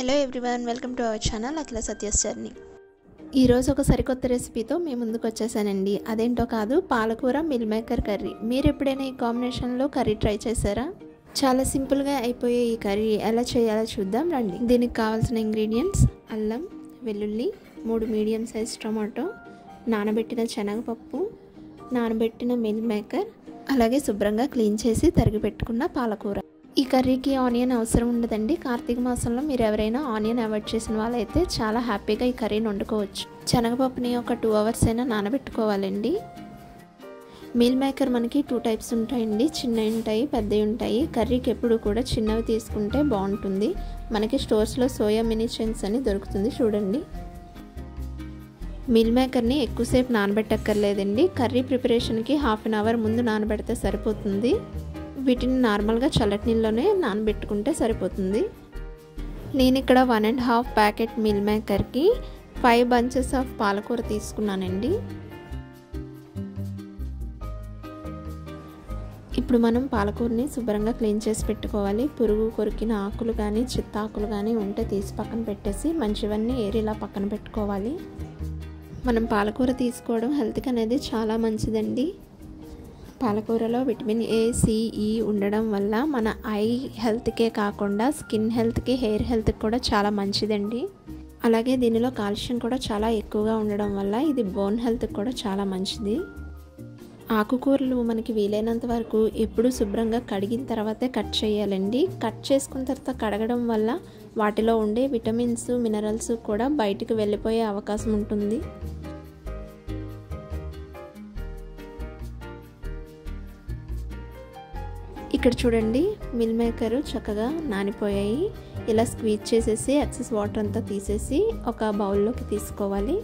Hello everyone, welcome to our channel Akhila Satya's journey. ఈరోజు ఒక సరికొత్త రెసిపీతో మీ ముందుకు వచ్చేసానండి. అదేంటో కాదు, పాలకూర మిల్ మేకర్ కర్రీ. మీరు ఎప్పుడైనా ఈ కాంబినేషన్లో కర్రీ ట్రై చేశారా? చాలా సింపుల్గా అయిపోయే ఈ కర్రీ ఎలా చేయాలో చూద్దాం రండి. దీనికి కావాల్సిన ఇంగ్రీడియంట్స్: అల్లం, వెల్లుల్లి, 3 మీడియం సైజ్ టొమాటో, నానబెట్టిన శనగపప్పు, నానబెట్టిన మిల్ మేకర్, అలాగే శుభ్రంగా క్లీన్ చేసి తరిగి పెట్టుకున్న పాలకూర. ఈ కర్రీకి ఆనియన్ అవసరం ఉండదండి. కార్తీక మాసంలో మీరు ఎవరైనా ఆనియన్ అవాయిడ్ చేసిన వాళ్ళైతే చాలా హ్యాపీగా ఈ కర్రీని వండుకోవచ్చు. శనగపప్పుని ఒక 2 అవర్స్ అయినా నానబెట్టుకోవాలండి. మీల్ మేకర్ మనకి 2 టైప్స్ ఉంటాయండి. చిన్నవి ఉంటాయి, పెద్దవి ఉంటాయి. కర్రీకి ఎప్పుడు కూడా చిన్నవి తీసుకుంటే బాగుంటుంది. మనకి స్టోర్స్లో సోయా మినీ చంక్స్ అని దొరుకుతుంది, చూడండి. మీల్ మేకర్ని ఎక్కువసేపు నానబెట్టక్కర్లేదండి. కర్రీ ప్రిపరేషన్కి 1/2 అవర్ ముందు నానబెడితే సరిపోతుంది. వీటిని నార్మల్గా చల్లటి నీళ్ళలోనే నానబెట్టుకుంటే సరిపోతుంది. నేను ఇక్కడ 1.5 ప్యాకెట్ మిల్ మేకర్కి 5 బంచెస్ ఆఫ్ పాలకూర తీసుకున్నానండి. ఇప్పుడు మనం పాలకూరని శుభ్రంగా క్లీన్ చేసి పెట్టుకోవాలి. పురుగు కొరికిన ఆకులు కానీ చిత్తాకులు కానీ ఉంటే తీసి పక్కన పెట్టేసి మంచివన్నీ ఏరిలా పక్కన పెట్టుకోవాలి. మనం పాలకూర తీసుకోవడం హెల్త్కి అనేది చాలా మంచిదండి. పాలకూరలో విటమిన్ ఏ, సి, ఈ ఉండడం వల్ల మన ఐ హెల్త్కే కాకుండా స్కిన్ హెల్త్కి, హెయిర్ హెల్త్కి కూడా చాలా మంచిదండి. అలాగే దీనిలో కాల్షియం కూడా చాలా ఎక్కువగా ఉండడం వల్ల ఇది బోన్ హెల్త్కి కూడా చాలా మంచిది. ఆకుకూరలు మనకి వీలైనంత వరకు ఎప్పుడు శుభ్రంగా కడిగిన తర్వాతే కట్ చేయాలండి. కట్ చేసుకున్న తర్వాత కడగడం వల్ల వాటిలో ఉండే విటమిన్స్, మినరల్స్ కూడా బయటికి వెళ్ళిపోయే అవకాశం ఉంటుంది. ఇక్కడ చూడండి, మిల్ మేకరు చక్కగా నానిపోయాయి. ఇలా స్క్వీజ్ చేసేసి ఎక్సెస్ వాటర్ అంతా తీసేసి ఒక బౌల్లోకి తీసుకోవాలి.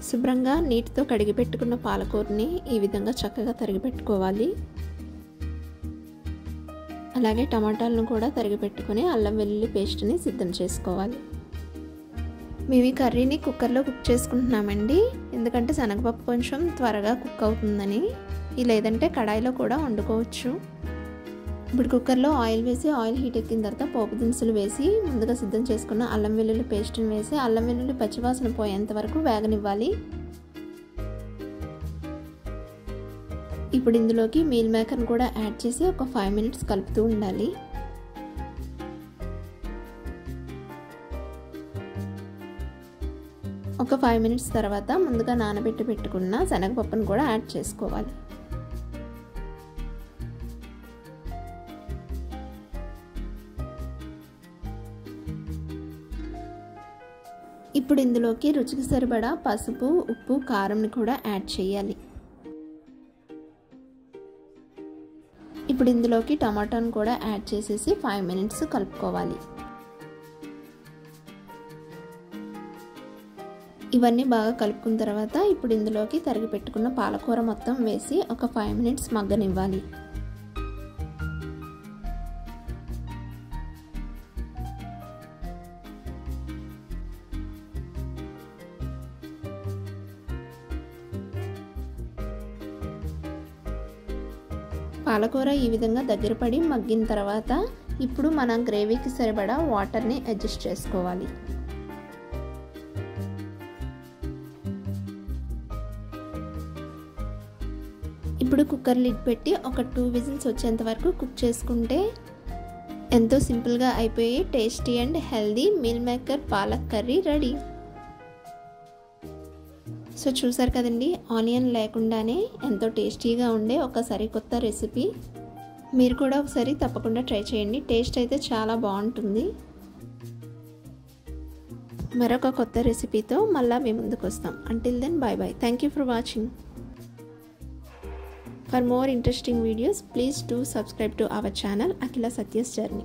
శుభ్రంగా నీటితో కడిగి పెట్టుకున్న పాలకూరని ఈ విధంగా చక్కగా తరిగి పెట్టుకోవాలి. అలాగే టమాటాలను కూడా తరిగి పెట్టుకుని అల్లం వెల్లుల్లి పేస్ట్ని సిద్ధం చేసుకోవాలి. మేము ఈ కర్రీని కుక్కర్లో కుక్ చేసుకుంటున్నామండి. ఎందుకంటే శనగపప్పు కొంచెం త్వరగా కుక్ అవుతుందని. లేదంటే కడాయిలో కూడా వండుకోవచ్చు. ఇప్పుడు కుక్కర్లో ఆయిల్ వేసి ఆయిల్ హీట్ ఎక్కిన తర్వాత పోపు దినుసులు వేసి ముందుగా సిద్ధం చేసుకున్న అల్లం వెల్లుల్లి పేస్ట్ని వేసి అల్లం వెల్లుల్లి పచ్చివాసన పోయేంత వరకు వేగనివ్వాలి. ఇప్పుడు ఇందులోకి మీల్ మేకర్ని కూడా యాడ్ చేసి ఒక 5 మినిట్స్ కలుపుతూ ఉండాలి. ఒక 5 మినిట్స్ తర్వాత ముందుగా నానబెట్టి పెట్టుకున్న శనగపప్పును కూడా యాడ్ చేసుకోవాలి. ఇప్పుడు ఇందులోకి రుచికి సరిపడా పసుపు, ఉప్పు, కారంని కూడా యాడ్ చేయాలి. ఇప్పుడు ఇందులోకి టమాటాను కూడా యాడ్ చేసేసి 5 మినిట్స్ కలుపుకోవాలి. ఇవన్నీ బాగా కలుపుకున్న తర్వాత ఇప్పుడు ఇందులోకి తరిగి పెట్టుకున్న పాలకూర మొత్తం వేసి ఒక 5 మినిట్స్ మగ్గనివ్వాలి. పాలకూర ఈ విధంగా దగ్గర పడి మగ్గిన తర్వాత ఇప్పుడు మన గ్రేవీకి సరిపడా వాటర్ని అడ్జస్ట్ చేసుకోవాలి. ఇప్పుడు కుక్కర్ లిడ్ పెట్టి ఒక 2 విజిల్స్ వచ్చేంత వరకు కుక్ చేసుకుంటే ఎంతో సింపుల్గా అయిపోయి tasty and healthy meal maker palak curry ready. So చూసారు కదండి, ఆనియన్ లేకుండానే ఎంతో టేస్టీగా ఉండే ఒక సరికొత్త రెసిపీ. మీరు కూడా ఒకసారి తప్పకుండా ట్రై చేయండి. టేస్ట్ అయితే చాలా బాగుంటుంది. మరొక కొత్త రెసిపీతో మళ్ళీ మీ ముందుకు వస్తాం. Until then, bye bye. Thank you for watching. For more interesting videos, please do subscribe to our channel Akhila Satyas Journey.